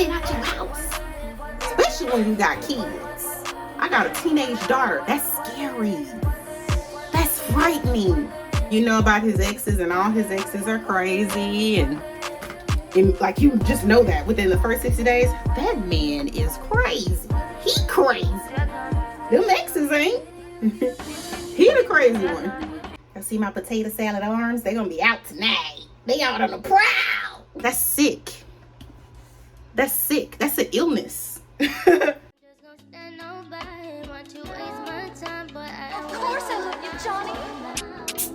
get it out your house. Especially when you got kids. I got a teenage daughter. That's scary. That's frightening. You know about his exes, and all his exes are crazy, and like, you just know that within the first 60 days, that man is crazy. He crazy. Them exes ain't. He the crazy one. I see my potato salad arms. They gonna be out tonight. They out on the prowl. That's sick. That's sick. That's an illness. Of course I love you, Johnny.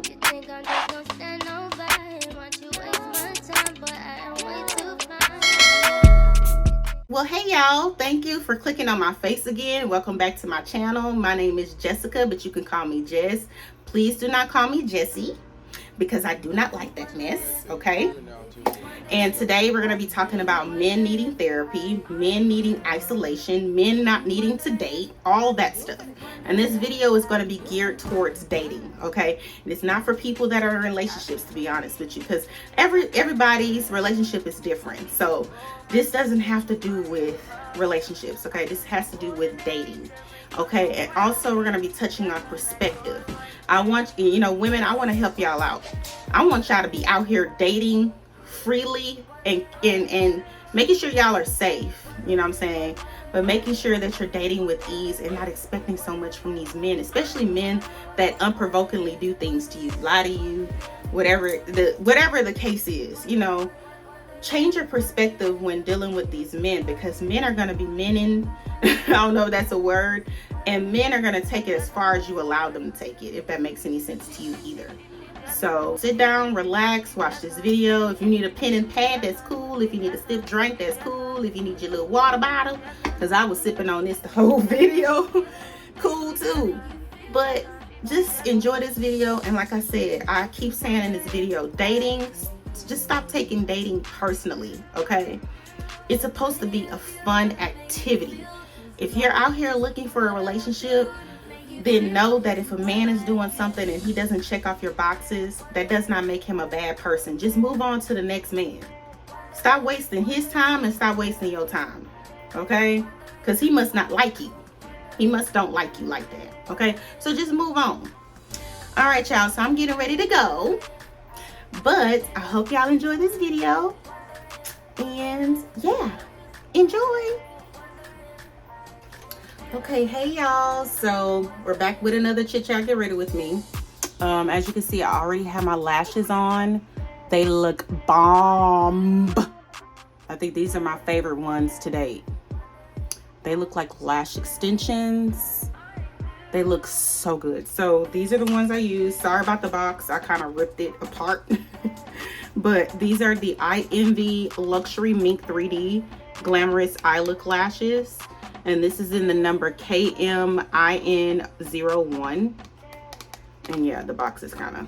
You think I'm just gonna stand nobody? Want you waste my time, but I am way too fine. Well, hey y'all, thank you for clicking on my face again. Welcome back to my channel. My name is Jessica, but you can call me Jess. Please do not call me Jessie, because I do not like that mess, okay? And today we're going to be talking about men needing therapy, men needing isolation, men not needing to date, all that stuff. And this video is going to be geared towards dating, okay? And it's not for people that are in relationships, to be honest with you, because everybody's relationship is different. So this doesn't have to do with relationships, okay? This has to do with dating, okay? And also we're going to be touching on perspective. I want, you know, women, I want to help y'all out. I want y'all to be out here dating freely and making sure y'all are safe, you know what I'm saying, but making sure that you're dating with ease and not expecting so much from these men, especially men that unprovokedly do things to you, lie to you, whatever the case is. You know, change your perspective when dealing with these men, because men are going to be menning. I don't know if that's a word, and men are going to take it as far as you allow them to take it, if that makes any sense to you either. So sit down, relax, watch this video. If you need a pen and pad, that's cool. If you need a stiff drink, that's cool. If you need your little water bottle, because I was sipping on this the whole video, cool too. But just enjoy this video. And like I said, I keep saying in this video, dating, just stop taking dating personally, okay? It's supposed to be a fun activity. If you're out here looking for a relationship, then know that if a man is doing something and he doesn't check off your boxes, that does not make him a bad person. Just move on to the next man. Stop wasting his time and stop wasting your time, okay? Because he must not like you. He must don't like you like that, okay? So just move on. All right, y'all, so I'm getting ready to go. But I hope y'all enjoy this video. And yeah, enjoy. Okay, hey y'all, so we're back with another chit chat. Get ready with me. As you can see, I already have my lashes on. They look bomb. I think these are my favorite ones to date. They look like lash extensions. They look so good. So these are the ones I use. Sorry about the box, I kind of ripped it apart. But these are the I Envy Luxury Mink 3D Glamorous Eye Look Lashes. And this is in the number KMIN01. And yeah, the box is kind of,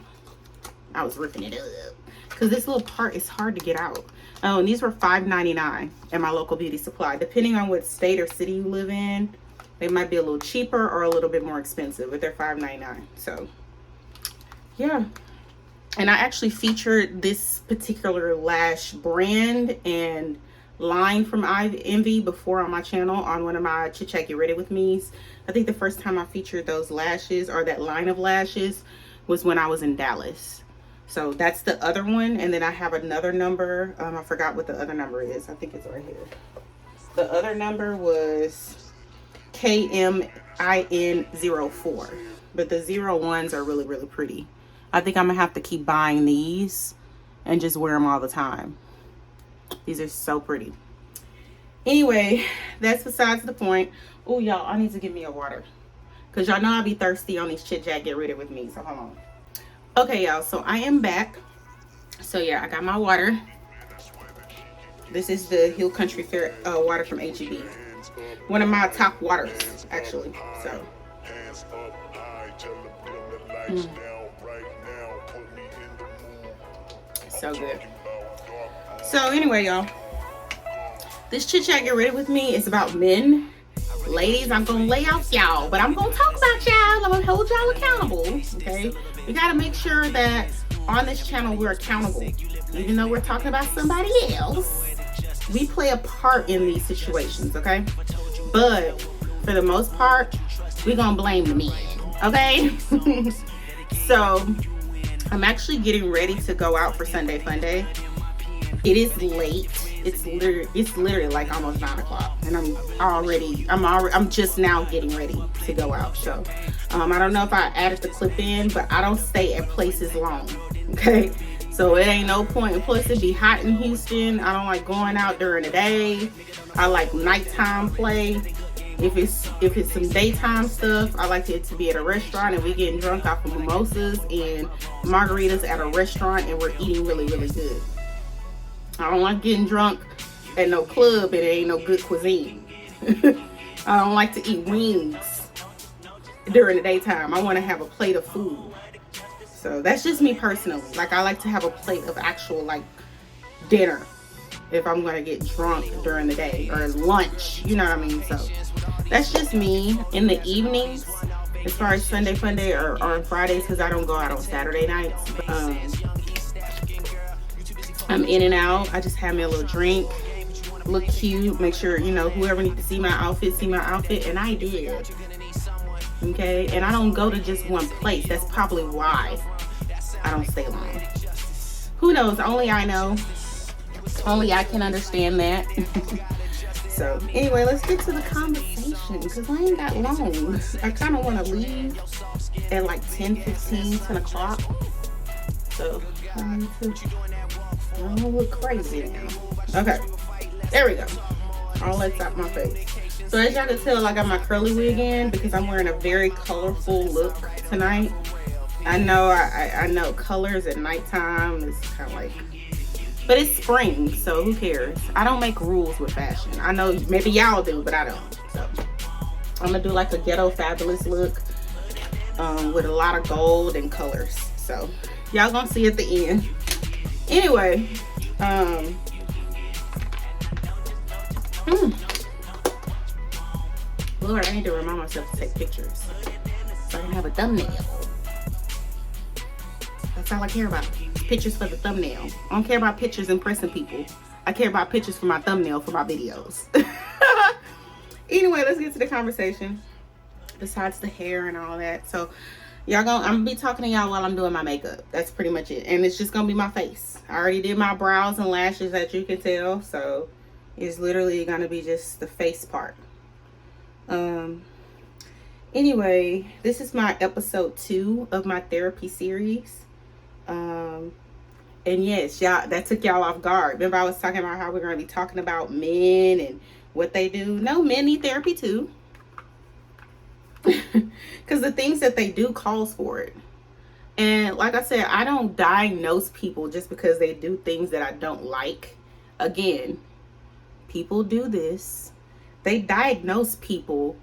I was ripping it up, because this little part is hard to get out. Oh, and these were $5.99 at my local beauty supply. Depending on what state or city you live in, they might be a little cheaper or a little bit more expensive, but they're $5.99. So yeah. And I actually featured this particular lash brand and line from I Envy before on my channel on one of my Chit Chat Get Ready With Me's. I think the first time I featured those lashes or that line of lashes was when I was in Dallas. So that's the other one. And then I have another number. I forgot what the other number is. I think it's right here. The other number was KMIN04. But the 01s are really, really pretty. I think I'm gonna have to keep buying these and just wear them all the time. These are so pretty. Anyway, that's besides the point. Oh, y'all, I need to get me a water, because y'all know I'll be thirsty on these Chit Chat Get Ready With Me. So hold on. Okay, y'all, so I am back. So yeah, I got my water. This is the Hill Country Fair water from HEB. One of my top waters, actually. So so good. So anyway, y'all, this Chit Chat Get Ready With Me is about men. Ladies, I'm gonna lay off y'all, but I'm gonna talk about y'all. I'm gonna hold y'all accountable, okay? We gotta make sure that on this channel we're accountable. Even though we're talking about somebody else, we play a part in these situations, okay? But for the most part, we're gonna blame the men, okay? So I'm actually getting ready to go out for Sunday Fun Day. It is late. It's literally like almost 9 o'clock, and I'm just now getting ready to go out. So I don't know if I added the clip in, but I don't stay at places long, okay? So it ain't no point. And plus, it be hot in Houston. I don't like going out during the day. I like nighttime play. If it's some daytime stuff, I like it to be at a restaurant and we getting drunk off of mimosas and margaritas at a restaurant, and we're eating really, really good. I don't like getting drunk at no club and it ain't no good cuisine. I don't like to eat wings during the daytime. I want to have a plate of food. So that's just me personally. Like, I like to have a plate of actual like dinner if I'm going to get drunk during the day, or lunch, you know what I mean? So that's just me. In the evenings, as far as Sunday Fun Day or on Fridays, because I don't go out on Saturday nights, I'm in and out. I just have me a little drink, look cute, make sure, you know, whoever needs to see my outfit, and I did. Okay, and I don't go to just one place. That's probably why I don't stay long. Who knows? Only I know. Only I can understand that. So anyway, let's get to the conversation, because I ain't that long. I kind of want to leave at like 10:15, 10 o'clock. So I need to, I don't look crazy now. Okay, there we go. All that's out my face. So as y'all can tell, I got my curly wig in because I'm wearing a very colorful look tonight. I know I know colors at nighttime is kind of like, but it's spring, so who cares? I don't make rules with fashion. I know maybe y'all do, but I don't. So I'm gonna do like a ghetto fabulous look with a lot of gold and colors. So y'all gonna see at the end. Anyway, Lord, I need to remind myself to take pictures so I can have a thumbnail. That's all I care about. Pictures for the thumbnail. I don't care about pictures impressing people. I care about pictures for my thumbnail for my videos. Anyway, let's get to the conversation. Besides the hair and all that. So I'm gonna be talking to y'all while I'm doing my makeup. That's pretty much it. And it's just gonna be my face. I already did my brows and lashes, as you can tell. So it's literally gonna be just the face part. Anyway, this is my episode 2 of my therapy series. And yes, y'all, that took y'all off guard. Remember I was talking about how we're going to be talking about men and what they do? No, men need therapy too. Because the things that they do calls for it. And like I said, I don't diagnose people just because they do things that I don't like. Again, people do this. They diagnose people,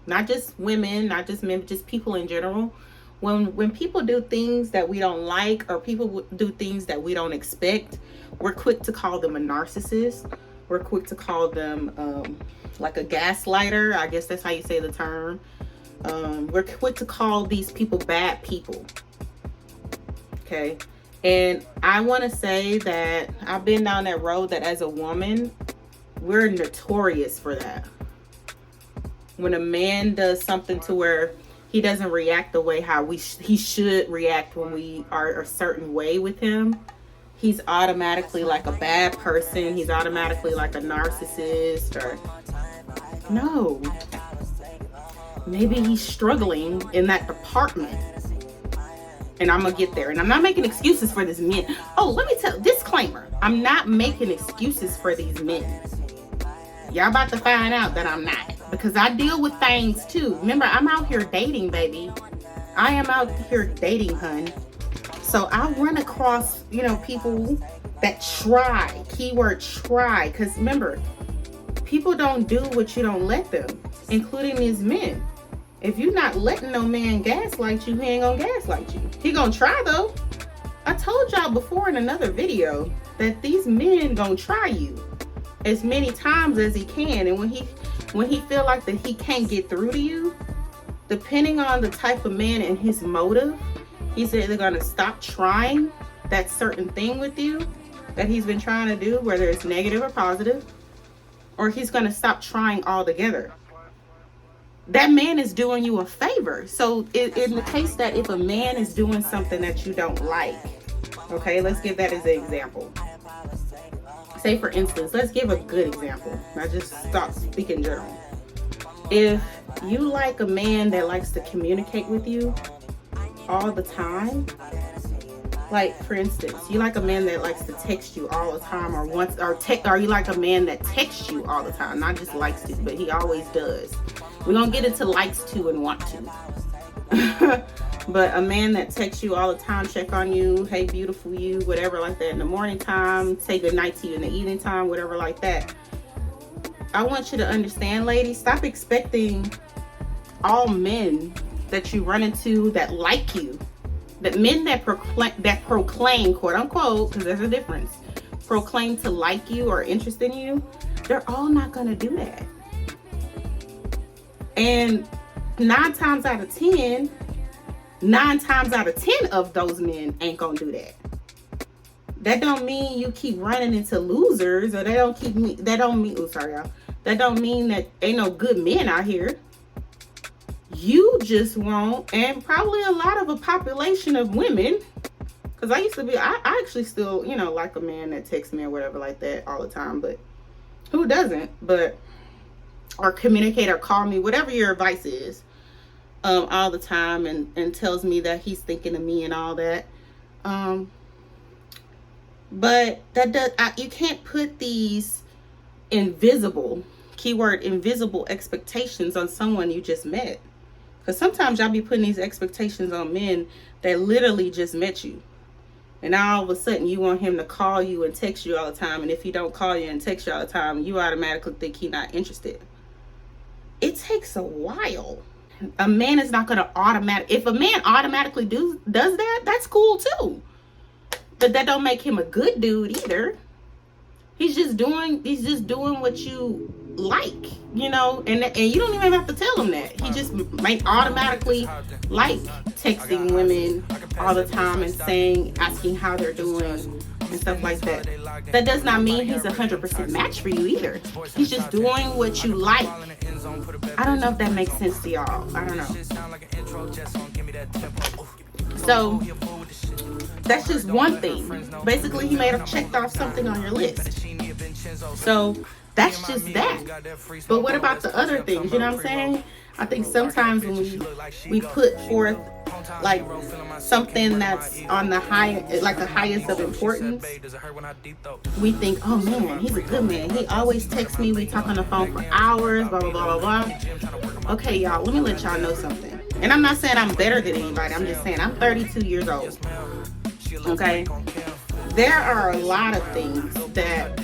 not just women, not just men, but just people in general. When people do things that we don't like, or people do things that we don't expect, we're quick to call them a narcissist. We're quick to call them like a gaslighter. I guess that's how you say the term. We're quick to call these people bad people. Okay. And I want to say that I've been down that road that as a woman, we're notorious for that. When a man does something to where he doesn't react the way how he should react when we are a certain way with him, he's automatically like a bad person. He's automatically like a narcissist, or no. Maybe he's struggling in that department. And I'm gonna get there. And I'm not making excuses for these men. Oh, let me disclaimer. I'm not making excuses for these men. Y'all about to find out that I'm not. Because I deal with things too. Remember, I'm out here dating, baby. I am out here dating, hun. So I run across, people that try. Keyword try. Because remember, people don't do what you don't let them. Including these men. If you're not letting no man gaslight you, he ain't gonna gaslight you. He gonna try though. I told y'all before in another video that these men gonna try you as many times as he can. And when he feel like that he can't get through to you, depending on the type of man and his motive, he's either gonna stop trying that certain thing with you, that he's been trying to do, whether it's negative or positive, or he's going to stop trying altogether. That man is doing you a favor. So in the case that if a man is doing something that you don't like, okay, let's give that as an example. Say for instance, let's give a good example. I just stop speaking general. If you like a man that likes to communicate with you all the time, like for instance, you like a man that likes to text you all the time, or you like a man that texts you all the time, not just likes to, but he always does. We're gonna get into likes to and want to. But a man that texts you all the time, check on you, hey beautiful you, whatever like that in the morning time, say good night to you in the evening time, whatever like that. I want you to understand, ladies, stop expecting all men that you run into that like you, that men that proclaim, quote unquote, because there's a difference, proclaim to like you or interest in you, they're all not gonna do that. And 9 times out of 10 of those men ain't gonna do that. That don't mean you keep running into losers, or that don't mean that ain't no good men out here. You just won't, and probably a lot of a population of women, because I actually still, like a man that texts me or whatever like that all the time, but who doesn't? Or communicate or call me, whatever your advice is, all the time, and tells me that he's thinking of me and all that. But you can't put these invisible, keyword invisible, expectations on someone you just met. Because sometimes y'all be putting these expectations on men that literally just met you. And now all of a sudden you want him to call you and text you all the time. And if he don't call you and text you all the time, you automatically think he's not interested. It takes a while. A man is not going to if a man automatically does that, that's cool too. But that don't make him a good dude either. He's just doing what you like, and you don't even have to tell him that. He just might automatically like texting women all the time and asking how they're doing and stuff like that. That does not mean he's 100% match for you either. He's just doing what you like. I don't know if that makes sense to y'all. I don't know. So that's just one thing. Basically, he may have checked off something on your list. So that's just that. But what about the other things? You know what I'm saying? I think sometimes when we put forth like something that's on the highest of importance, we think, oh man, he's a good man. He always texts me. We talk on the phone for hours, blah, blah, blah, blah, blah. Okay, y'all, let me let y'all know something. And I'm not saying I'm better than anybody. I'm just saying I'm 32 years old. Okay? There are a lot of things that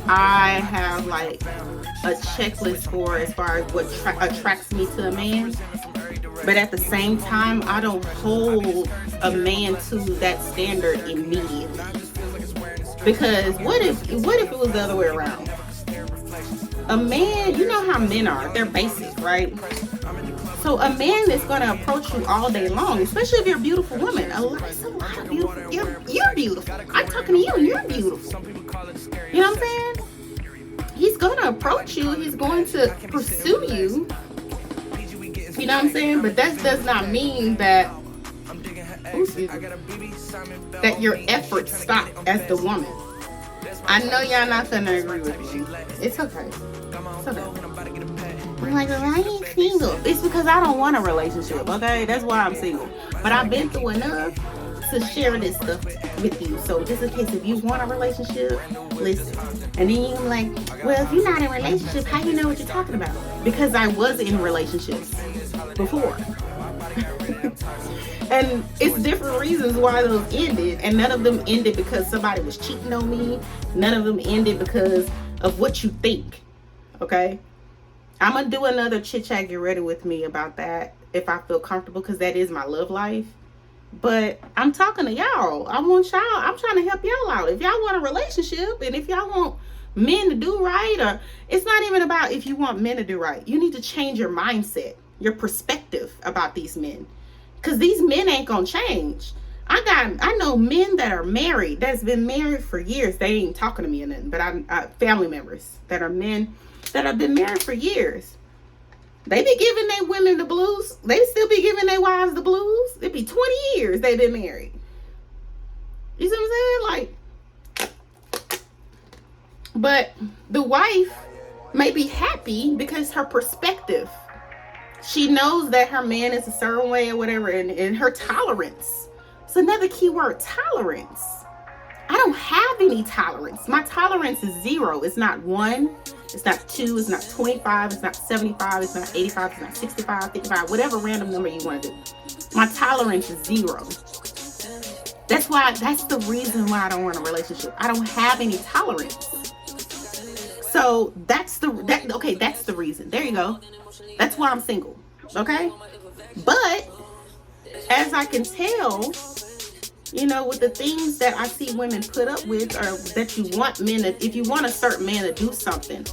I have like a checklist for as far as what attracts me to a man. But at the same time, I don't hold a man to that standard immediately. Because what if it was the other way around? A man, you know how men are. They're basic, right? So a man is going to approach you all day long, especially if you're a beautiful woman. You're beautiful. I'm talking to you and you're beautiful. You know what I'm saying? He's going to approach you. He's going to pursue you. You know what I'm saying? But that does not mean that your efforts stop as the woman. I know y'all not going to agree with me. It's okay. It's okay. I'm like, well, I ain't single. It's because I don't want a relationship, okay? That's why I'm single. But I've been through enough to share this stuff with you. So just in case if you want a relationship, listen. And then you're like, well, if you're not in a relationship, how you know what you're talking about? Because I was in relationships before. And it's different reasons why those ended. And none of them ended because somebody was cheating on me. None of them ended because of what you think, okay? I'm going to do another chit chat, get ready with me about that if I feel comfortable, because that is my love life. But I'm talking to y'all. I'm trying to help y'all out. If y'all want a relationship and if y'all want men to do right, or it's not even about if you want men to do right. You need to change your mindset, your perspective about these men. Because these men ain't going to change. I know men that are married, that's been married for years. They ain't talking to me or nothing, but I family members that are men that have been married for years. They be giving their women the blues. They still be giving their wives the blues. It be 20 years they've been married. You see what I'm saying? Like, but the wife may be happy because her perspective. She knows that her man is a certain way or whatever, and her tolerance. It's another key word, tolerance. I don't have any tolerance. My tolerance is 0. It's not 1. It's not 2. It's not 25. It's not 75. It's not 85. It's not 65, 55, whatever random number you want to do. My tolerance is 0. That's the reason why I don't want a relationship. I don't have any tolerance. So that's the reason. There you go. That's why I'm single. Okay? But as I can tell, you know, with the things that I see women put up with, or that you want men to, if you want a certain man to do something,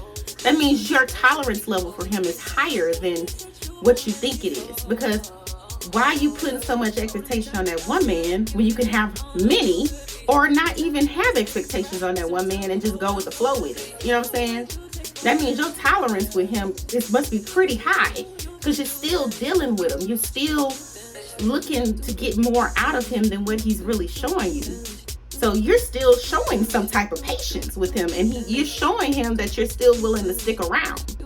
that means your tolerance level for him is higher than what you think it is. Because why are you putting so much expectation on that one man when you can have many, or not even have expectations on that one man and just go with the flow with it? You know what I'm saying? That means your tolerance with him, it must be pretty high, because you're still dealing with him. You're still looking to get more out of him than what he's really showing you. So you're still showing some type of patience with him, and you're showing him that you're still willing to stick around.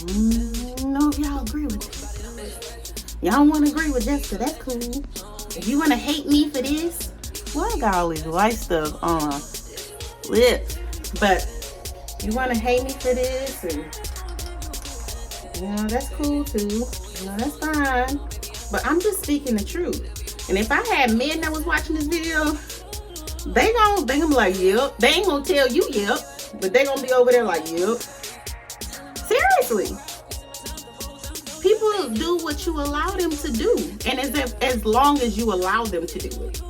I don't know if y'all agree with that. Y'all want to agree with Jessica, that's cool. If you want to hate me for this, well, I got all these white stuff on lips. But you want to hate me for this, and you know, that's cool too. You know, that's fine. But I'm just speaking the truth. And if I had men that was watching this video, they gonna be like, yep. They ain't gonna tell you yep, but they gonna be over there like, yep. Seriously. People do what you allow them to do, and as long as you allow them to do it.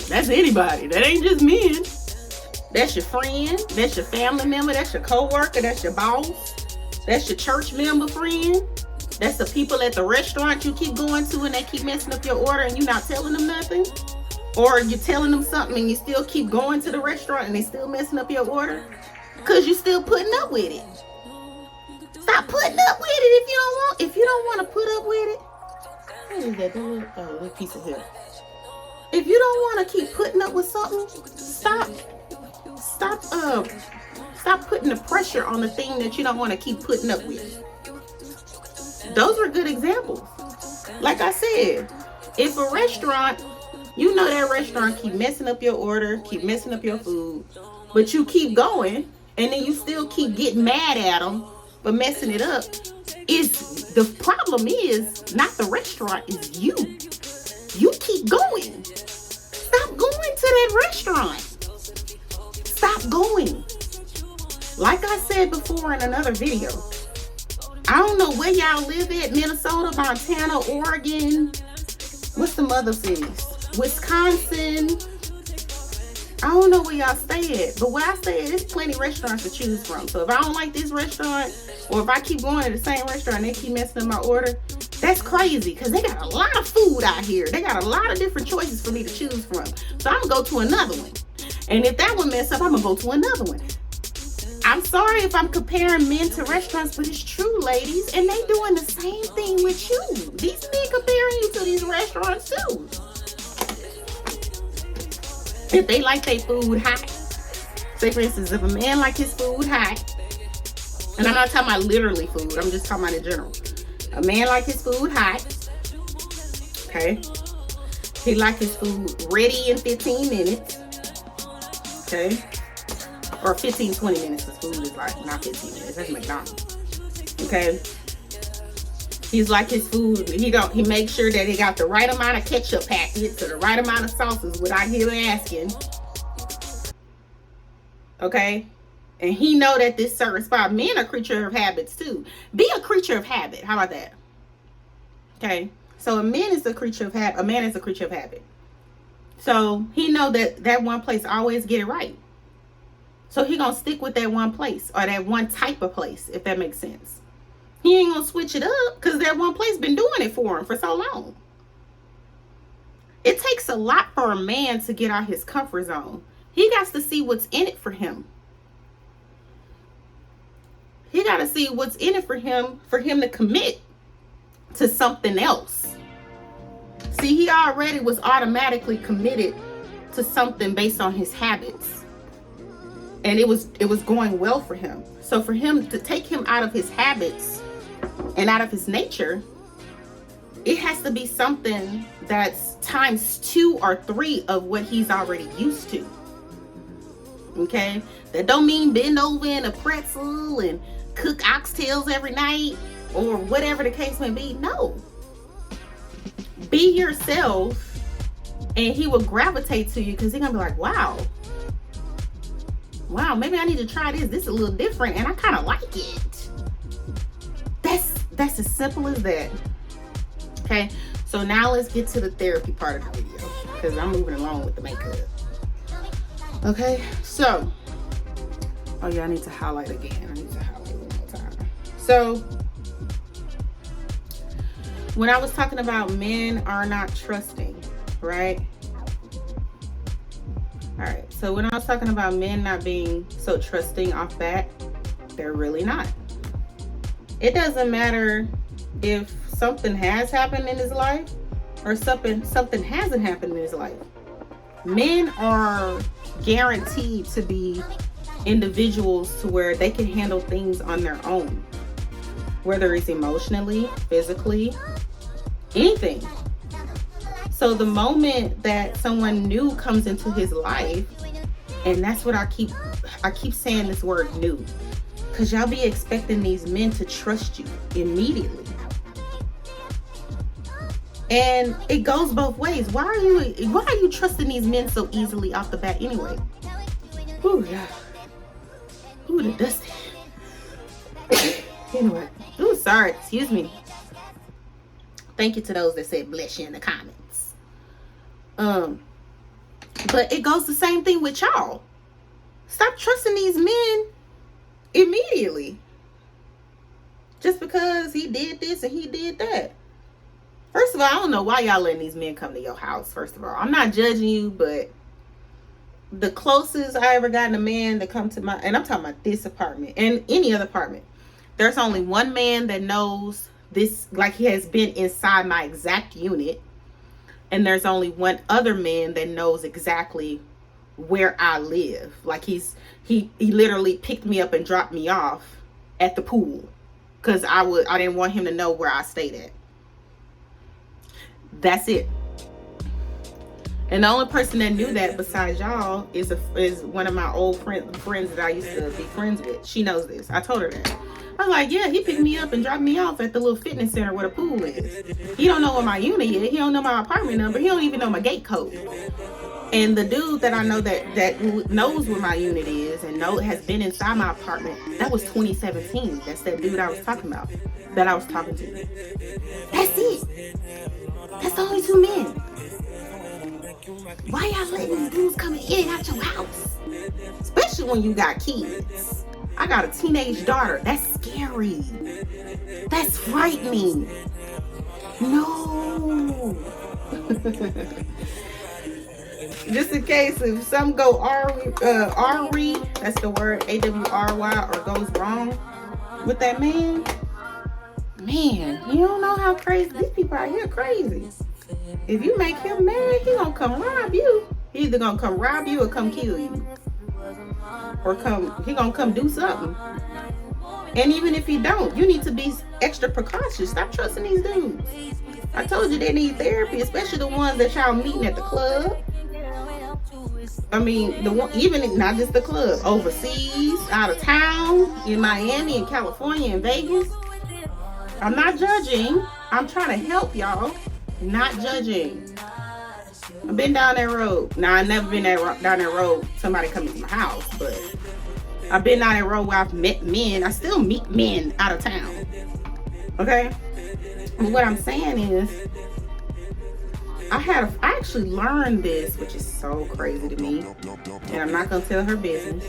That's anybody. That ain't just men. That's your friend. That's your family member. That's your co-worker. That's your boss. That's your church member friend. That's the people at the restaurant you keep going to and they keep messing up your order and you're not telling them nothing. Or you're telling them something and you still keep going to the restaurant and they still messing up your order. Because you're still putting up with it. Stop putting up with it if you don't want to put up with it. What is that? Little piece of hair. If you don't want to keep putting up with something, stop putting the pressure on the thing that you don't want to keep putting up with. Those are good examples. Like I said, if a restaurant, you know that restaurant keep messing up your order, keep messing up your food, but you keep going, and then you still keep getting mad at them for messing it up, is the problem is not the restaurant, is you. You keep going. Stop going to that restaurant. Stop going. Like I said before in another video, I don't know where y'all live at, Minnesota, Montana, Oregon, what's some other cities? Wisconsin. I don't know where y'all stay at, but where I stay at, there's plenty of restaurants to choose from. So if I don't like this restaurant, or if I keep going to the same restaurant and they keep messing up my order, that's crazy, because they got a lot of food out here. They got a lot of different choices for me to choose from. So I'm going to go to another one. And if that one mess up, I'm going to go to another one. I'm sorry if I'm comparing men to restaurants, but it's true, ladies. And they doing the same thing with you. These men comparing you to these restaurants too. If they like their food hot. Say for instance, if a man like his food hot, and I'm not talking about literally food, I'm just talking about in general. A man like his food hot, okay? He like his food ready in 15 minutes, okay? Or 15, 20 minutes, his food is like, not 15 minutes, that's McDonald's, okay? He's like his food, he makes sure that he got the right amount of ketchup packets or the right amount of sauces without him asking, okay? And he know that this certain spot, men are creature of habits too. Be a creature of habit. How about that? Okay. So a man is a creature of habit. So he know that one place always get it right. So he gonna stick with that one place or that one type of place, if that makes sense. He ain't gonna switch it up because that one place been doing it for him for so long. It takes a lot for a man to get out his comfort zone. He got to see what's in it for him. He got to see what's in it for him to commit to something else. See, he already was automatically committed to something based on his habits. And it was going well for him. So for him to take him out of his habits and out of his nature, it has to be something that's times 2 or 3 of what he's already used to. Okay? That don't mean bend over in a pretzel and cook oxtails every night or whatever the case may be. No. Be yourself and he will gravitate to you because he's going to be like, wow, maybe I need to try this. This is a little different and I kind of like it. That's as simple as that. Okay, so now let's get to the therapy part of the video because I'm moving along with the makeup. Okay, so, oh yeah, I need to highlight again. I need to highlight one more time. So, when I was talking about men are not trusting, right? All right, so when I was talking about men not being so trusting off bat, they're really not. It doesn't matter if something has happened in his life or something hasn't happened in his life. Men are guaranteed to be individuals to where they can handle things on their own, whether it's emotionally, physically, anything. So the moment that someone new comes into his life, and that's what I keep saying this word new, because y'all be expecting these men to trust you immediately. And it goes both ways. Why are you trusting these men so easily off the bat anyway? Ooh, yeah. Ooh, the dusty. Anyway. Ooh, sorry. Excuse me. Thank you to those that said bless you in the comments. But it goes the same thing with y'all. Stop trusting these men immediately. Just because he did this and he did that. First of all, I don't know why y'all letting these men come to your house, first of all. I'm not judging you, but the closest I ever gotten a man to come to my, and I'm talking about this apartment and any other apartment, there's only one man that knows this, like he has been inside my exact unit. And there's only one other man that knows exactly where I live. Like he literally picked me up and dropped me off at the pool. Because I didn't want him to know where I stayed at. That's it. And the only person that knew that besides y'all is one of my old friends that I used to be friends with. She knows this. I told her that. I was like, yeah, he picked me up and dropped me off at the little fitness center where the pool is. He don't know where my unit is. He don't know my apartment number. He don't even know my gate code. And the dude that I know that knows where my unit is and has been inside my apartment, that was 2017. That's that dude I was talking about, that I was talking to. That's it. That's the only 2 men. Why y'all letting these dudes come in and out your house? Especially when you got kids. I got a teenage daughter. That's scary. That's frightening. No. Just in case if some go R-Y, that's the word, A-W-R-Y, or goes wrong with that man. Man, you don't know how crazy these people out here crazy. If you make him mad, he gonna come rob you. He either gonna come rob you or come kill you. Or he gonna come do something. And even if he don't, you need to be extra precautious. Stop trusting these dudes. I told you they need therapy, especially the ones that y'all meeting at the club. I mean, even not just the club, overseas, out of town, in Miami, in California, in Vegas. I'm not judging. I'm trying to help y'all. Not judging. I've been down that road. Now, I've never been down that road, somebody coming to my house, but I've been down that road where I've met men. I still meet men out of town. Okay? But what I'm saying is, I actually learned this, which is so crazy to me, and I'm not going to tell her business,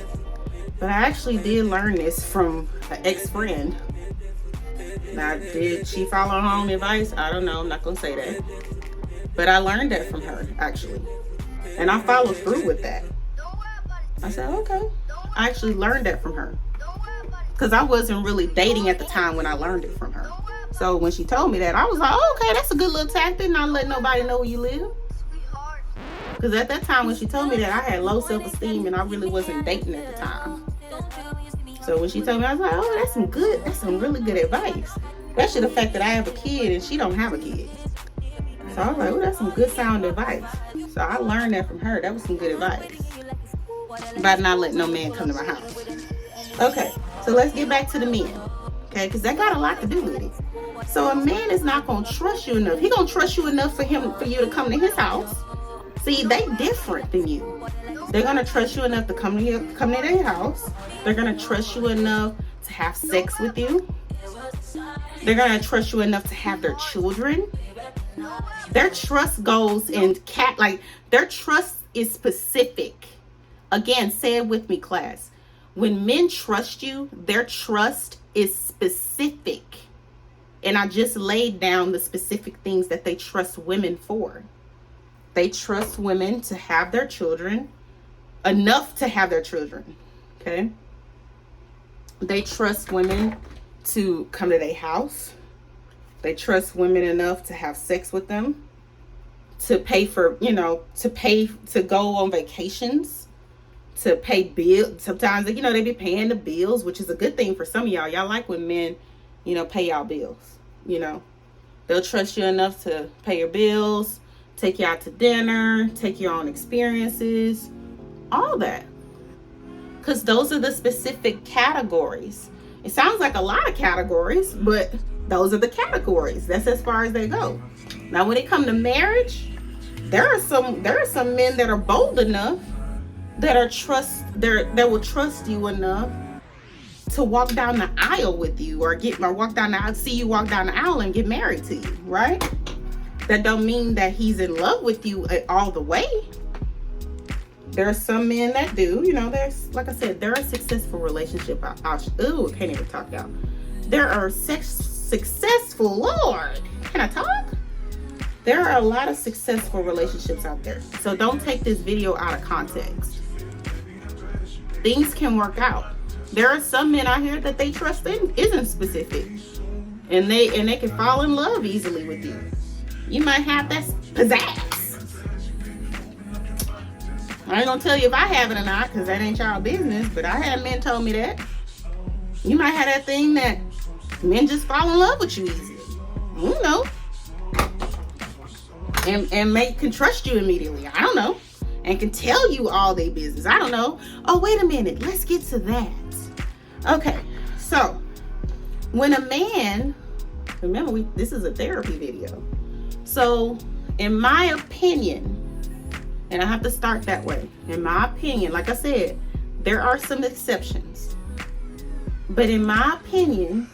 but I actually did learn this from an ex-friend. Now, did she follow her own advice? I don't know. I'm not going to say that. But I learned that from her, actually. And I followed through with that. I said, okay. I actually learned that from her. Because I wasn't really dating at the time when I learned it from her. So when she told me that, I was like, oh, okay, that's a good little tactic, not letting nobody know where you live. Because at that time when she told me that, I had low self-esteem and I really wasn't dating at the time. So when she told me, I was like, oh, that's some really good advice. Especially the fact that I have a kid and she don't have a kid. So I was like, oh, that's some good sound advice. So I learned that from her. That was some good advice. About not letting no man come to my house. Okay, so let's get back to the men. Okay, because that got a lot to do with it. So a man is not going to trust you enough. He going to trust you enough for you to come to his house. See, they different than you. They're going to trust you enough to come to their house. They're going to trust you enough to have sex with you. They're going to trust you enough to have their children. Their trust goes in their trust is specific. Again, say it with me, class. When men trust you, their trust is specific. And I just laid down the specific things that they trust women for. They trust women to have their children, enough to have their children, okay? They trust women to come to their house. They trust women enough to have sex with them, to pay for, to go on vacations, to pay bills. Sometimes, they be paying the bills, which is a good thing for some of y'all. Y'all like when men, pay y'all bills, They'll trust you enough to pay your bills, take you out to dinner, take you on experiences, all that. Because those are the specific categories. It sounds like a lot of categories, but those are the categories. That's as far as they go. Now, when it comes to marriage, there are some men that are bold enough that will trust you enough to walk down the aisle with you, or see you walk down the aisle and get married to you, right? That don't mean that he's in love with you all the way. There are some men that do, there's, like I said, there are successful relationships. I can't even talk, y'all. There are successful, Lord, can I talk? There are a lot of successful relationships out there. So don't take this video out of context. Things can work out. There are some men out here that they trust isn't specific. And they can fall in love easily with you. You might have that pizzazz. I ain't gonna tell you if I have it or not, because that ain't y'all business, but I had men told me that. You might have that thing that men just fall in love with you easily. You know. And can trust you immediately. I don't know. And can tell you all their business. I don't know. Oh, wait a minute. Let's get to that. Okay. So, when a man, remember, this is a therapy video. So, in my opinion, and I have to start that way. In my opinion, like I said, there are some exceptions. But in my opinion,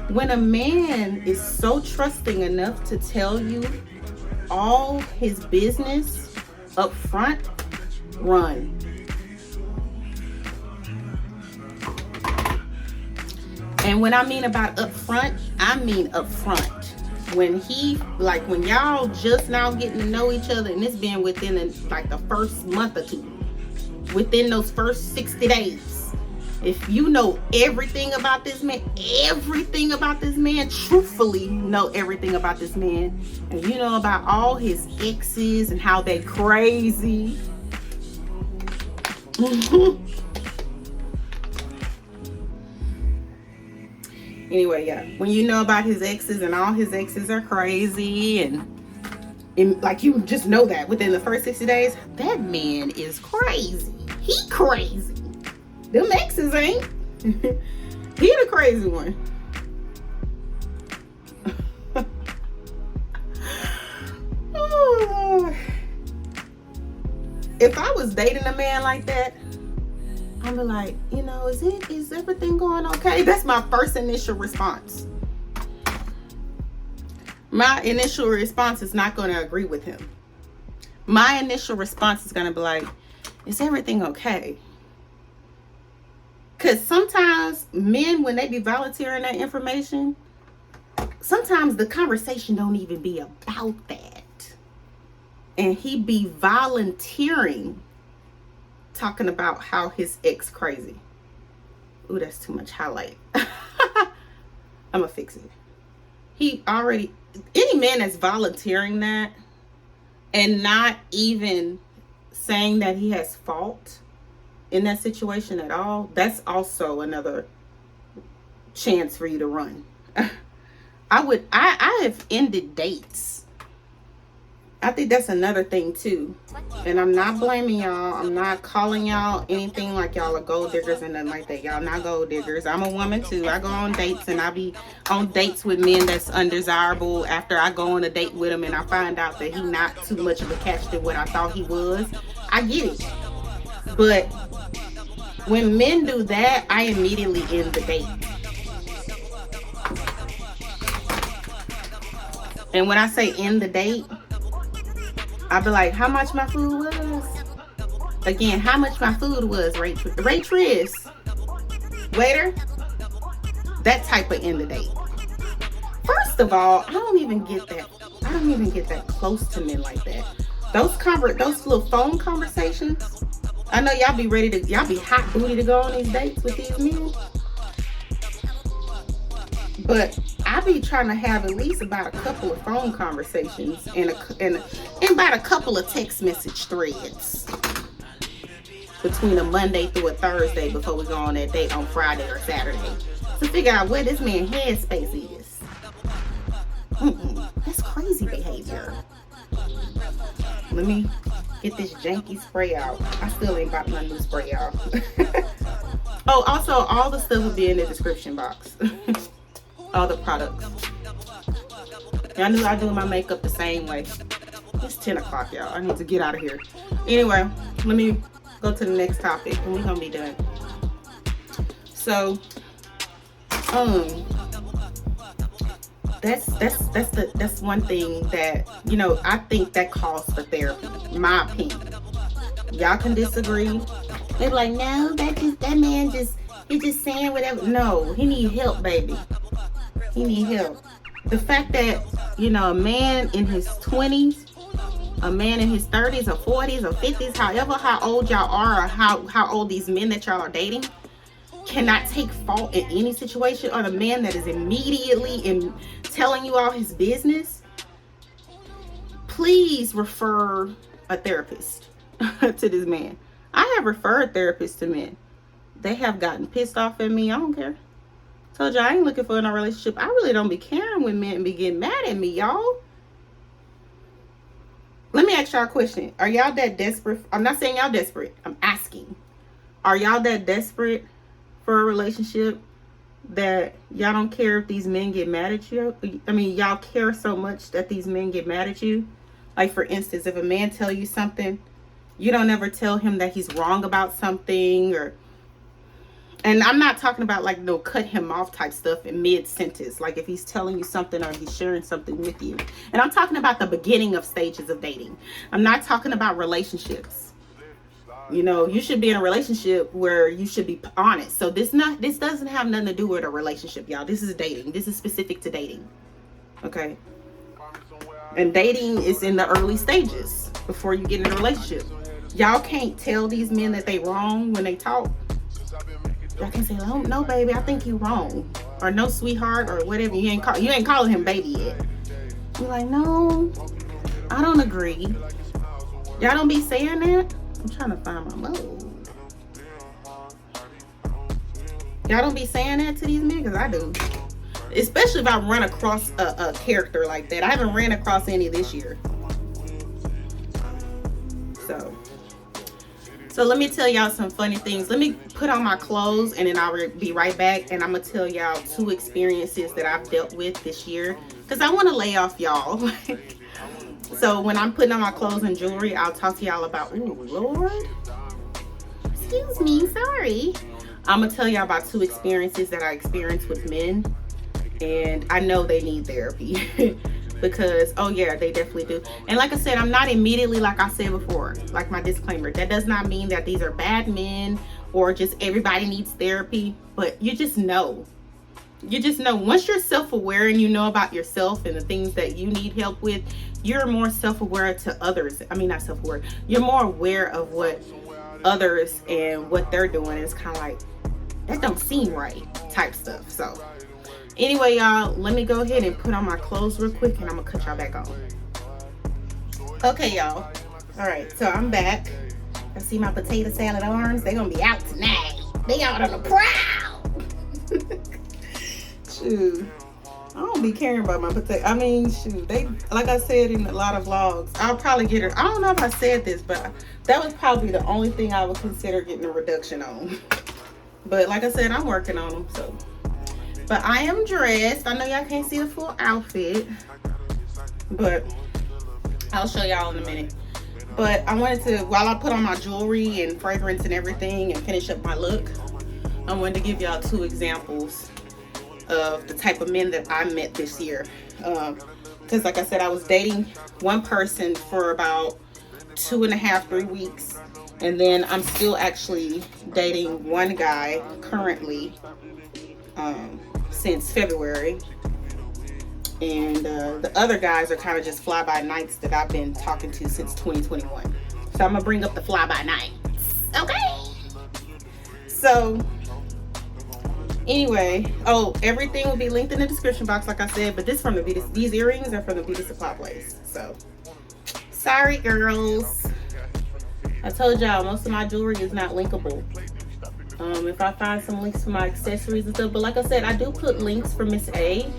when a man is so trusting enough to tell you all his business up front, run. And when I mean about up front, I mean up front. When y'all just now getting to know each other, and it's been within the first month or two, within those first 60 days, if you know everything about this man, truthfully know everything about this man, and you know about all his exes and how they crazy. Anyway, yeah, when you know about his exes and all his exes are crazy, and like you just know that within the first 60 days, that man is crazy. He crazy. Them exes ain't. He the crazy one. Oh, Lord. If I was dating a man like that, I'd be like, is everything going okay? That's my first initial response. My initial response is not going to agree with him. My initial response is going to be like, is everything okay? Because sometimes men, when they be volunteering that information, sometimes the conversation don't even be about that. And he be volunteering, talking about how his ex crazy. Ooh, that's too much highlight. I'm gonna fix it. He already, any man that's volunteering that and not even saying that he has fault in that situation at all, that's also another chance for you to run. I have ended dates. I think that's another thing too. And I'm not blaming y'all. I'm not calling y'all anything like y'all are gold diggers and nothing like that. Y'all not gold diggers. I'm a woman too. I go on dates, and I be on dates with men that's undesirable after I go on a date with him and I find out that he not too much of a catch to what I thought he was. I get it. But when men do that, I immediately end the date. And when I say end the date, I'll be like, how much my food was? Again, how much my food was, Ray-Tris. Waiter. That type of end the date. First of all, I don't even get that close to men like that. Those little phone conversations. I know y'all be hot booty to go on these dates with these men. But I be trying to have at least about a couple of phone conversations and about a couple of text message threads between a Monday through a Thursday before we go on that date on Friday or Saturday to figure out where this man's headspace is. That's crazy behavior. Let me get this janky spray out. I still ain't bought my new spray out. Oh, also, all the stuff will be in the description box. All the products. Y'all knew I do my makeup the same way. It's 10 o'clock, y'all. I need to get out of here. Anyway, let me go to the next topic and we're gonna be done. So, that's one thing that, you know, I think that calls for therapy, in my opinion. Y'all can disagree. They're like, no, that man he's just saying whatever. No, he need help, baby. He need help. The fact that, you know, a man in his 20s, a man in his 30s or 40s or 50s, how old y'all are, or how old these men that y'all are dating, cannot take fault in any situation, or the man that is immediately telling you all his business, please refer a therapist to this man. I have referred therapists to men. They have gotten pissed off at me. I don't care. Told you I ain't looking for no relationship. I really don't be caring when men be getting mad at me, y'all. Let me ask y'all a question. Are y'all that desperate? I'm not saying y'all desperate. I'm asking. Are y'all that desperate for a relationship that y'all don't care if these men get mad at you? I mean, y'all care so much that these men get mad at you? Like, for instance, if a man tell you something, you don't ever tell him that he's wrong about something, and I'm not talking about like no cut him off type stuff in mid-sentence. Like if he's telling you something or he's sharing something with you. And I'm talking about the beginning of stages of dating. I'm not talking about relationships. You know, you should be in a relationship where you should be honest. So this doesn't have nothing to do with a relationship, y'all. This is dating. This is specific to dating. Okay? And dating is in the early stages before you get in a relationship. Y'all can't tell these men that they wrong when they talk. Y'all can say, oh, no, baby, I think you wrong. Or no, sweetheart, or whatever. You ain't calling him baby yet. You're like, no, I don't agree. Y'all don't be saying that? I'm trying to find my mode. Y'all don't be saying that to these men? Because I do. Especially if I run across a character like that. I haven't ran across any this year. So let me tell y'all some funny things. Let me put on my clothes and then I'll be right back. And I'm going to tell y'all 2 experiences that I've dealt with this year. Because I want to lay off y'all. So when I'm putting on my clothes and jewelry, I'll talk to y'all about, ooh, Lord. Excuse me, sorry. I'm going to tell y'all about 2 experiences that I experienced with men. And I know they need therapy. Because, oh yeah, they definitely do. And like I said, I'm not immediately, like I said before, like my disclaimer, that does not mean that these are bad men or just everybody needs therapy, but you just know. You just know once you're self-aware and you know about yourself and the things that you need help with, you're more self-aware to others. I mean, not self-aware. You're more aware of what others and what they're doing. It's kind of like, that don't seem right type stuff. So anyway, y'all, let me go ahead and put on my clothes real quick and I'm gonna cut y'all back on. Okay, y'all. All right, so I'm back. I see my potato salad arms. They're gonna be out tonight. They out on the prowl. Shoot, I don't be caring about my potato. I mean, shoot, they, like I said in a lot of vlogs, I'll probably get it. I don't know if I said this, but that was probably the only thing I would consider getting a reduction on. But like I said, I'm working on them. So, but I am dressed. I know y'all can't see the full outfit, but I'll show y'all in a minute. But I wanted to, while I put on my jewelry and fragrance and everything and finish up my look, I wanted to give y'all 2 examples of the type of men that I met this year. Because like I said, I was dating one person for about 2.5, 3 weeks. And then I'm still actually dating one guy currently since February. And the other guys are kind of just fly-by-nights that I've been talking to since 2021. So I'm going to bring up the fly-by-nights. Okay? So, anyway. Oh, everything will be linked in the description box, like I said. But this from the beauty, these earrings are from the beauty supply place. So, sorry, girls. I told y'all most of my jewelry is not linkable. If I find some links for my accessories and stuff, but like I said, I do put links for Miss A.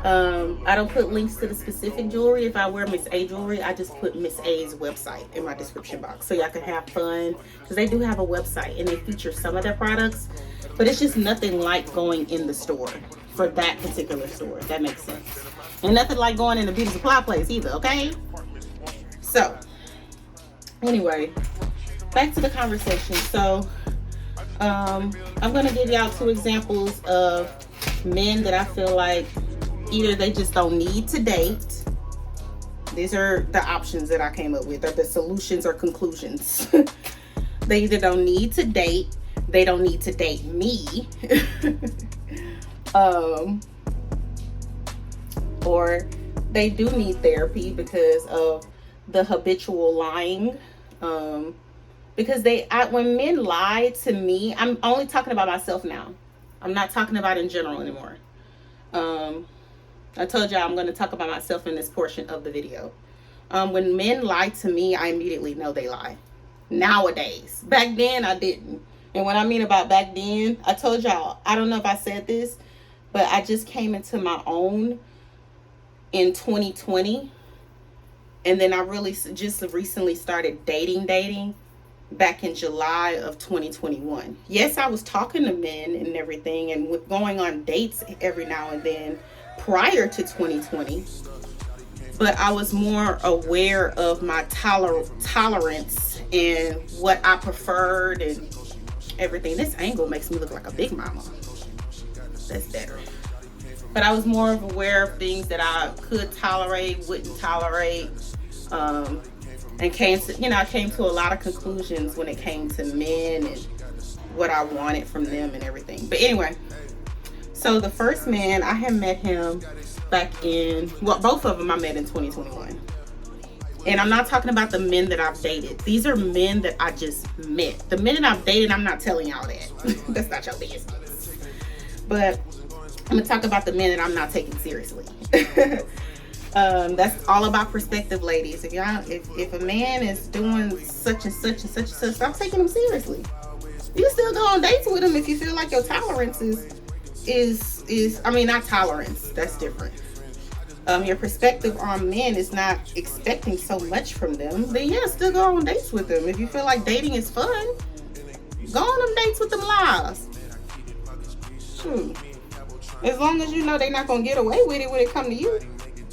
I don't put links to the specific jewelry. If I wear Miss A jewelry, I just put Miss A's website in my description box so y'all can have fun, because they do have a website and they feature some of their products, but it's just nothing like going in the store for that particular store, if that makes sense. And nothing like going in the beauty supply place either, okay? So anyway, back to the conversation. So I'm going to give y'all 2 examples of men that I feel like either they just don't need to date. These are the options that I came up with, or the solutions or conclusions. They either don't need to date, they don't need to date me, or they do need therapy because of the habitual lying. Because when men lie to me, I'm only talking about myself now. I'm not talking about in general anymore. I told y'all I'm going to talk about myself in this portion of the video. When men lie to me, I immediately know they lie. Nowadays. Back then, I didn't. And what I mean about back then, I told y'all, I don't know if I said this, but I just came into my own in 2020. And then I really just recently started dating back in July of 2021. Yes, I was talking to men and everything and going on dates every now and then prior to 2020. But I was more aware of my tolerance and what I preferred and everything. This angle makes me look like a big mama. That's better. But I was more aware of things that I could tolerate, wouldn't tolerate. And came to, I came to a lot of conclusions when it came to men and what I wanted from them and everything. But anyway, so the first man, I had met him back in, well, both of them I met in 2021. And I'm not talking about the men that I've dated. These are men that I just met. The men that I've dated, I'm not telling y'all that. That's not your business. But I'm gonna talk about the men that I'm not taking seriously. That's all about perspective, ladies. If a man is doing such and such and such and such, stop taking him seriously. You still go on dates with him if you feel like your tolerance is I mean, not tolerance, that's different. Your perspective on men is not expecting so much from them, then yeah, still go on dates with them. If you feel like dating is fun, go on them dates with them lies. Shoot. As long as you know they're not gonna get away with it when it come to you,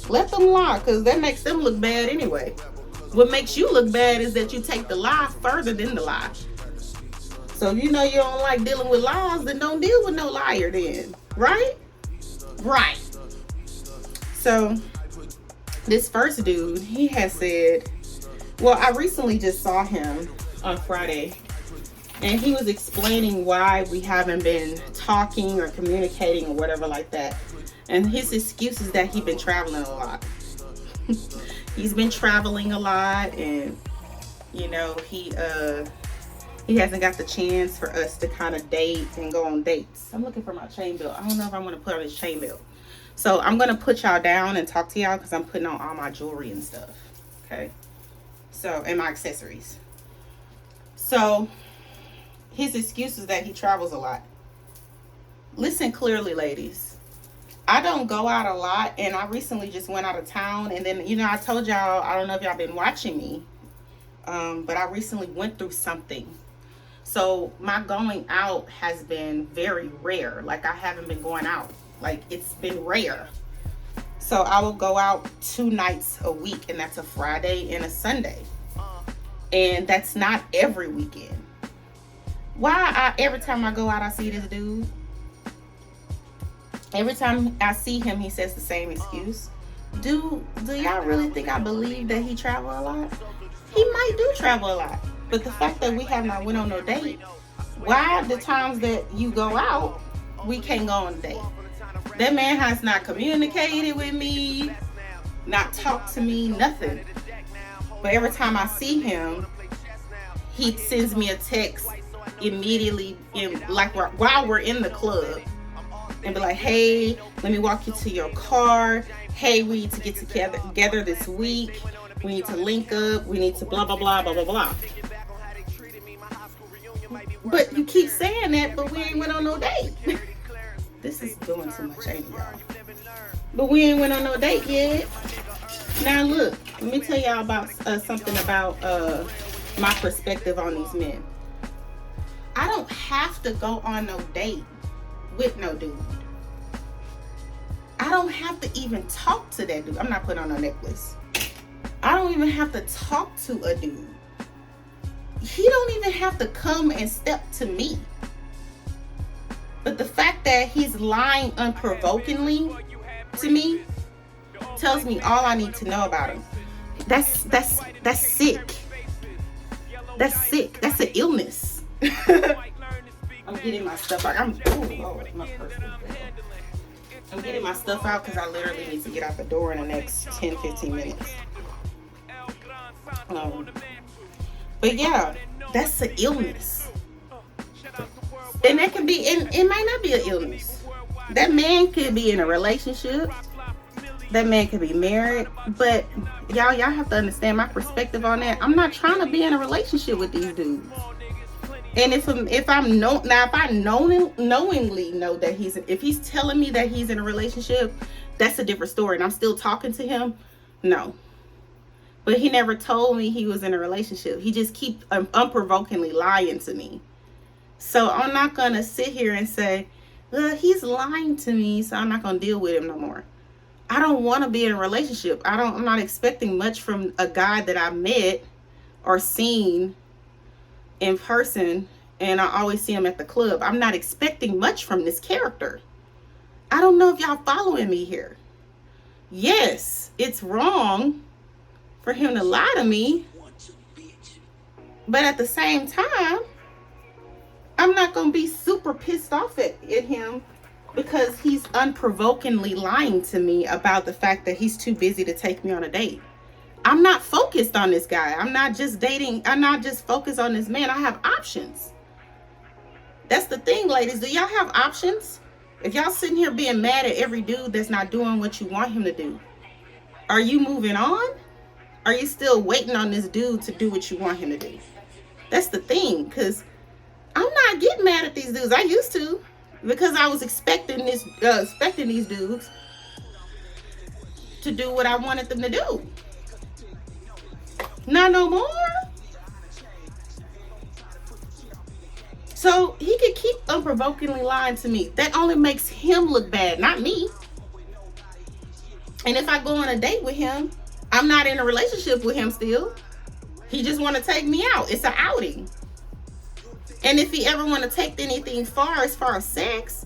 let them lie, because that makes them look bad anyway. What makes you look bad is that you take the lie further than the lie. So if you know you don't like dealing with lies, then don't deal with no liar then, right? Right. So this first dude, he has said, well, I recently just saw him on Friday. And he was explaining why we haven't been talking or communicating or whatever like that. And his excuse is that he's been traveling a lot. He's been traveling a lot, and you know, he hasn't got the chance for us to kind of date and go on dates. I'm looking for my chain belt. I don't know if I want to put on this chain belt. So I'm going to put y'all down and talk to y'all because I'm putting on all my jewelry and stuff. Okay. So, and my accessories. So, his excuse is that he travels a lot. Listen clearly, ladies. I don't go out a lot, and I recently just went out of town. And then, you know, I told y'all, I don't know if y'all been watching me, but I recently went through something. So my going out has been very rare. Like, I haven't been going out. Like, it's been rare. So I will go out 2 nights a week, and that's a Friday and a Sunday. And that's not every weekend. Every time I go out, I see this dude. Every time I see him, he says the same excuse. Do y'all really think I believe that he travel a lot? He might do travel a lot. But the fact that we have not went on no date, why the times that you go out, we can't go on a date? That man has not communicated with me, not talked to me, nothing. But every time I see him, he sends me a text immediately, while we're in the club, and be like, hey, let me walk you to your car. Hey, we need to get together this week. We need to link up. We need to blah, blah, blah, blah, blah, blah. But you keep saying that, but we ain't went on no date. This is doing too much, ain't it, y'all? But we ain't went on no date yet. Now look, let me tell y'all about something about my perspective on these men. I don't have to go on no date with no dude. I don't have to even talk to that dude. I'm not putting on no necklace. I don't even have to talk to a dude. He don't even have to come and step to me. But the fact that he's lying unprovokingly to me tells me all I need to know about him. That's sick. That's sick. That's an illness. I'm getting my stuff out. I'm getting my stuff out because I literally need to get out the door in the next 10-15 minutes. But yeah, that's an illness. And that can be, and it might not be an illness. That man could be in a relationship. That man could be married. But y'all have to understand my perspective on that. I'm not trying to be in a relationship with these dudes. And if I knowingly know that if he's telling me that he's in a relationship, that's a different story. And I'm still talking to him. No. But he never told me he was in a relationship. He just keeps unprovokingly lying to me. So I'm not going to sit here and say, well, he's lying to me, so I'm not going to deal with him no more. I don't want to be in a relationship. I'm not expecting much from a guy that I met or seen in person, and I always see him at the club. I'm not expecting much from this character. I don't know if y'all following me here. Yes, it's wrong for him to lie to me, but at the same time, I'm not going to be super pissed off at him because he's unprovokingly lying to me about the fact that he's too busy to take me on a date. I'm not focused on this guy. I'm not just dating. I'm not just focused on this man. I have options. That's the thing, ladies. Do y'all have options? If y'all sitting here being mad at every dude that's not doing what you want him to do, are you moving on? Are you still waiting on this dude to do what you want him to do? That's the thing, because I'm not getting mad at these dudes. I used to, because I was expecting these dudes to do what I wanted them to do. Not no more. So he could keep unprovokingly lying to me. That only makes him look bad, not me. And if I go on a date with him, I'm not in a relationship with him still. He just want to take me out. It's an outing. And if he ever want to take anything far as sex,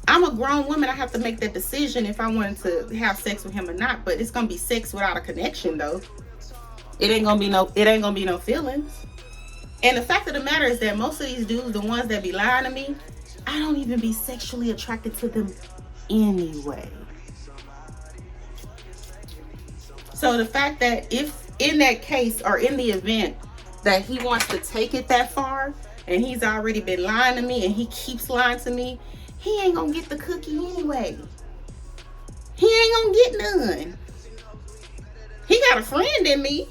I'm a grown woman. I have to make that decision if I wanted to have sex with him or not. But it's gonna be sex without a connection, though. It ain't gonna be no feelings. And the fact of the matter is that most of these dudes, the ones that be lying to me, I don't even be sexually attracted to them anyway. So the fact that if in that case or in the event that he wants to take it that far and he's already been lying to me and he keeps lying to me, he ain't gonna get the cookie anyway. He ain't gonna get none. He got a friend in me.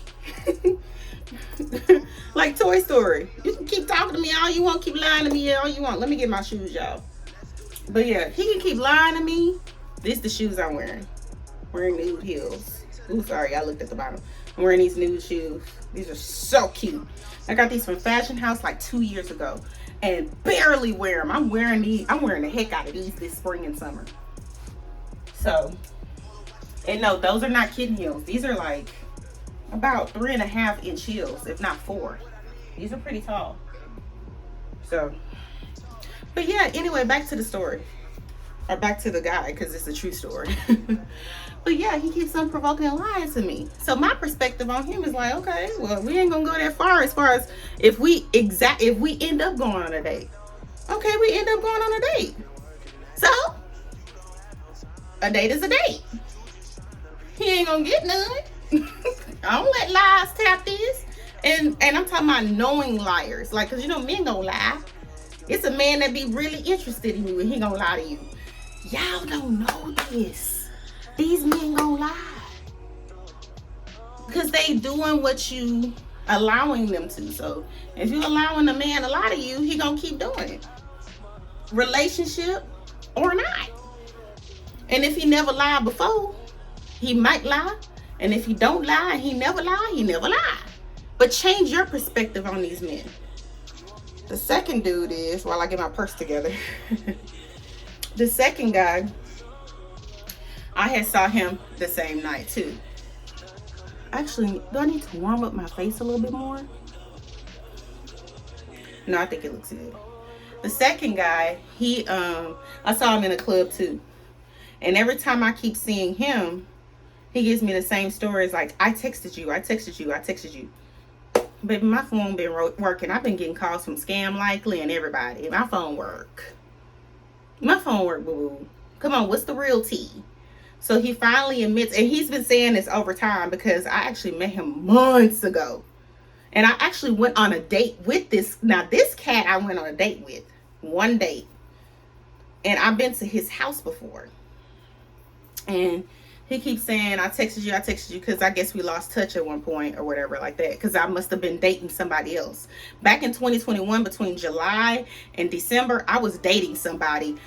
Like Toy Story. You can keep talking to me all you want, keep lying to me all you want. Let me get my shoes, y'all. But yeah, he can keep lying to me. This is the shoes I'm wearing. Wearing nude heels. Ooh, sorry, I looked at the bottom. I'm wearing these nude shoes. These are so cute. I got these from Fashion House like 2 years ago and barely wear them. I'm wearing these. I'm wearing the heck out of these this spring and summer. So, and no, those are not kitten heels. These are like about 3.5-inch heels, if not 4. These are pretty tall. So, but yeah, anyway, back to the story. Or back to the guy, because it's a true story. But yeah, he keeps on provoking and lying to me. So my perspective on him is like, okay, well, we ain't gonna go that far as if we end up going on a date. Okay, we end up going on a date. So a date is a date. He ain't gonna get none. I don't let lies tap this. And I'm talking about knowing liars. Like, cause you know men gonna lie. It's a man that be really interested in you and he gonna lie to you. Y'all don't know this. These men gonna lie. Because they doing what you allowing them to. So if you allowing a man to lie to you, he gonna keep doing it. Relationship or not. And if he never lied before, he might lie. And if he don't lie and he never lie, he never lie. But change your perspective on these men. The second dude is, while I get my purse together, the second guy, I had saw him the same night too. Actually, do I need to warm up my face a little bit more? No, I think it looks good. The second guy, I saw him in a club too. And every time I keep seeing him, he gives me the same stories like, I texted you. Baby, my phone been working. I've been getting calls from Scam Likely and everybody. My phone work. Boo-boo. Come on, what's the real tea? So he finally admits, and he's been saying this over time because I actually met him months ago. And I actually went on a date with this. Now, this cat I went on a date with. One date. And I've been to his house before. And he keeps saying, I texted you, because I guess we lost touch at one point or whatever like that, because I must have been dating somebody else. Back in 2021, between July and December, I was dating somebody,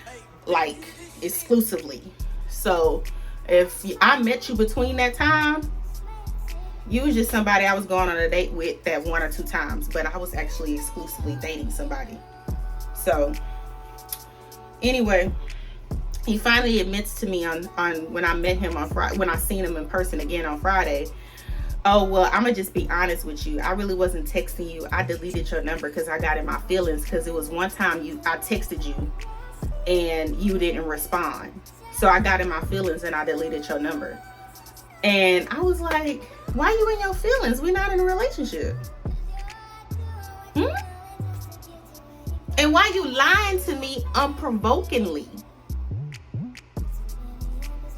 like, exclusively. So, if I met you between that time, you was just somebody I was going on a date with that 1 or 2 times, but I was actually exclusively dating somebody. So, anyway, he finally admits to me on when I met him on Friday, when I seen him in person again on Friday. Oh, well, I'm gonna just be honest with you. I really wasn't texting you. I deleted your number because I got in my feelings, because it was one time I texted you and you didn't respond. So I got in my feelings and I deleted your number. And I was like, why you in your feelings? We're not in a relationship. And why you lying to me unprovokingly?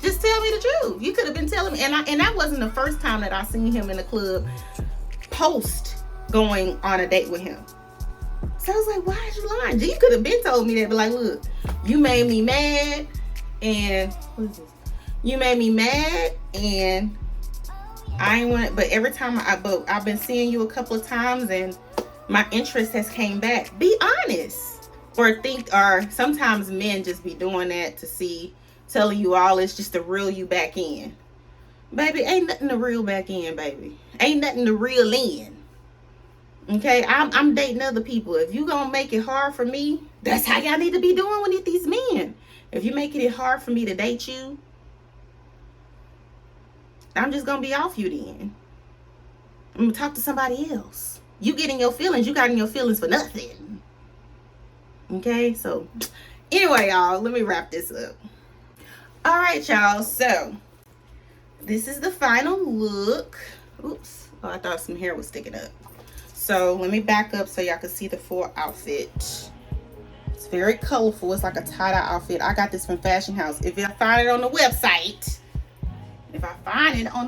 Just tell me the truth. You could have been telling me. And that wasn't the first time that I seen him in the club post going on a date with him. So I was like, why is you lying? You could have been told me that. But like, look, you made me mad. And what is this? You made me mad. And I ain't want. But every time I've been seeing you a couple of times, and my interest has came back. Be honest. Or sometimes men just be doing that to see, telling you all this just to reel you back in. Baby, ain't nothing to reel back in, baby. Ain't nothing to reel in. Okay, I'm dating other people. If you gonna make it hard for me, that's how y'all need to be doing with these men. If you making it hard for me to date you, I'm just gonna be off you then. I'm gonna talk to somebody else. You get in your feelings, you got in your feelings for nothing. Okay, so anyway, y'all, let me wrap this up. All right, y'all, so this is the final look. Oops, oh, I thought some hair was sticking up. So let me back up so y'all can see the full outfit. It's very colorful. It's like a tie-dye outfit. I got this from Fashion House. If I find it on the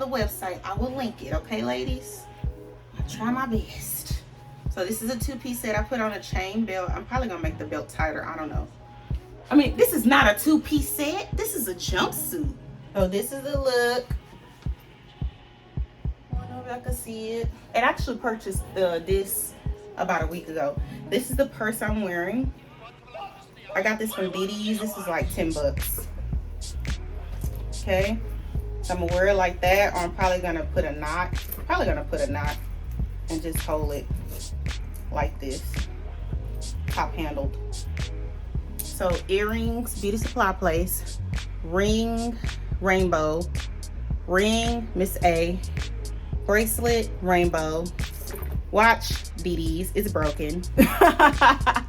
website, I will link it. Okay, ladies? I'll try my best. So this is a two-piece set. I put on a chain belt. I'm probably gonna make the belt tighter. I don't know. I mean, this is not a two-piece set. This is a jumpsuit. So this is the look. I don't know if I can see it. I actually purchased this about a week ago. This is the purse I'm wearing. I got this from DD's. This is like 10 bucks. Okay. So I'm gonna wear it like that, or I'm probably gonna put a knot. And just hold it like this, top handled. So earrings, Beauty Supply Place. Ring, Rainbow. Ring, Miss A. Bracelet, Rainbow. Watch, DD's. It's broken. I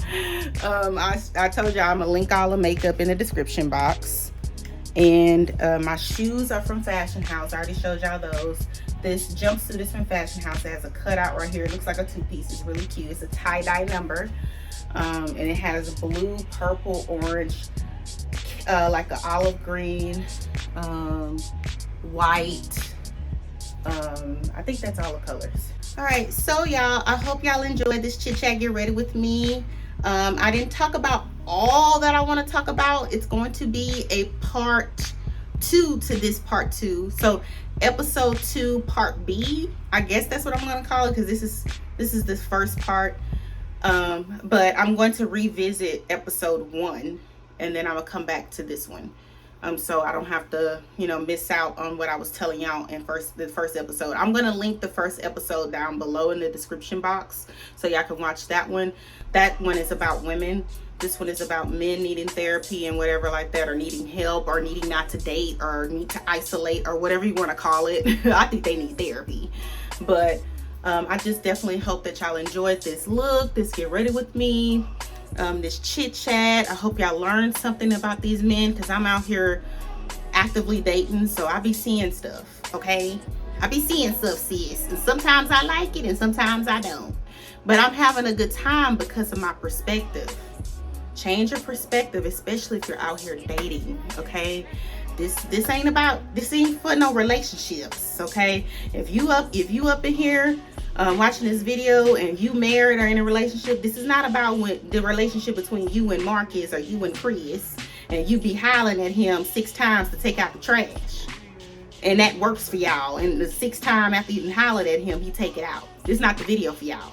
told y'all I'm gonna link all the makeup in the description box. And my shoes are from Fashion House. I already showed y'all those. This jumpsuit is from Fashion House. It has a cutout right here. It looks like a two-piece. It's really cute. It's a tie-dye number. And it has blue, purple, orange, like an olive green, white. I think that's all the colors. All right, so y'all, I hope y'all enjoyed this chit chat. Get ready with me. I didn't talk about all that I want to talk about. It's going to be a part 2 to this part 2. So episode 2 part B, I guess that's what I'm going to call it, because this is the first part. But I'm going to revisit episode 1, and then I'm gonna come back to this one. So I don't have to, miss out on what I was telling y'all in the first episode. I'm gonna link the first episode down below in the description box so y'all can watch that one. That one is about women. This one is about men needing therapy and whatever like that, or needing help, or needing not to date, or need to isolate, or whatever you want to call it. I think they need therapy. But I just definitely hope that y'all enjoyed this look, this get ready with me, this chit chat. I hope y'all learned something about these men, because I'm out here actively dating, so I be seeing stuff, okay? I be seeing stuff, sis, and sometimes I like it and sometimes I don't. But I'm having a good time because of my perspective. Change your perspective, especially if you're out here dating, okay? This ain't for no relationships, okay? If you up in here watching this video and you married or in a relationship, this is not about the relationship between you and Marcus or you and Chris, and you be hollering at him 6 times to take out the trash, and that works for y'all, and the 6th time after you hollered at him, he take it out. This is not the video for y'all,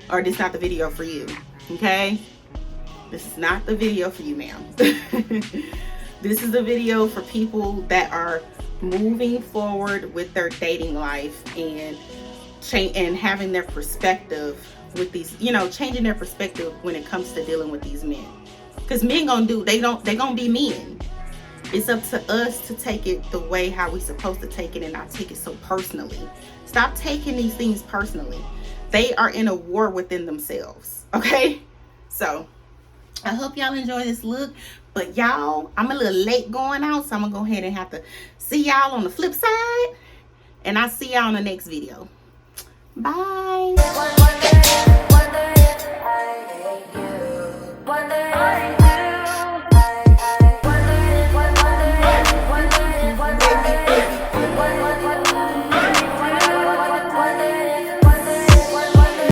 or this is not the video for you, okay? This is not the video for you, ma'am. This is a video for people that are moving forward with their dating life and having their perspective with these, changing their perspective when it comes to dealing with these men. Because men they gonna be men. It's up to us to take it the way how we supposed to take it, and not take it so personally. Stop taking these things personally. They are in a war within themselves, okay? So I hope y'all enjoy this look. But y'all, I'm a little late going out, so I'm gonna go ahead and have to see y'all on the flip side. And I'll see y'all in the next video. Bye.